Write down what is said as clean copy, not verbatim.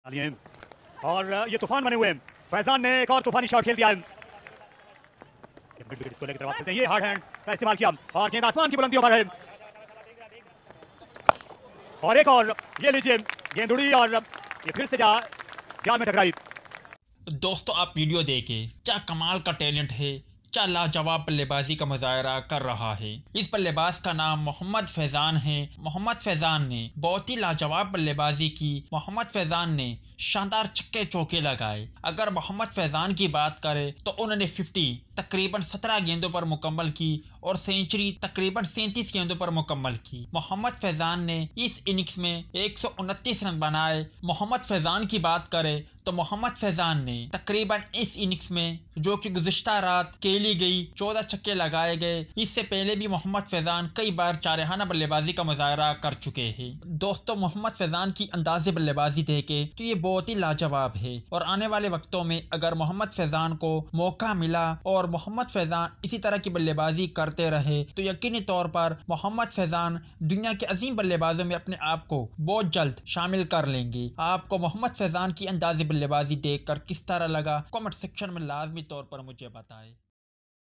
लिए और ये तूफान बने हुए हैं। फैजान ने एक और तूफानी शॉट खेल दिया है। मिड विकेट इसको लेकर वापस ये हार्ड हैंड का इस्तेमाल किया और गेंद आसमान की बुलंदियों पर है और एक और ये लीजिए गेंद उड़ी और ये फिर से जाल में टकराई। दोस्तों आप वीडियो देखें, क्या कमाल का टैलेंट है, क्या लाजवाब बल्लेबाजी का मुजाहरा कर रहा है। इस बल्लेबाज का नाम मोहम्मद फैजान है। मोहम्मद फैजान ने बहुत ही लाजवाब बल्लेबाजी की। मोहम्मद फैजान ने शानदार छक्के चौके लगाए। अगर मोहम्मद फैजान की बात करें तो उन्होंने 50 तकरीबन 17 गेंदों पर मुकम्मल की और सेंचुरी तकरीबन 37 गेंदों पर मुकम्मल की। मोहम्मद फैजान ने इस इनिंग्स में 129 रन बनाए। मोहम्मद फैजान की बात करें तो मोहम्मद फैजान ने तकरीबन इस इनिंग्स में जो कि गुज़िश्ता रात खेली गई 14 छक्के लगाए गए। इससे पहले भी मोहम्मद फैजान कई बार चारहाना बल्लेबाजी का मुजाहरा कर चुके हैं। दोस्तों मोहम्मद फैजान की अंदाज़े बल्लेबाजी देखे तो ये बहुत ही लाजवाब है और आने वाले वक्तों में अगर मोहम्मद फैजान को मौका मिला और मोहम्मद फैजान इसी तरह की बल्लेबाजी करते रहे तो यकीनी तौर पर मोहम्मद फैजान दुनिया के अजीम बल्लेबाजों में अपने आप को बहुत जल्द शामिल कर लेंगे। आपको मोहम्मद फैजान की अंदाज़े बल्लेबाजी देखकर किस तरह लगा, कमेंट सेक्शन में लाजमी तौर पर मुझे बताएं।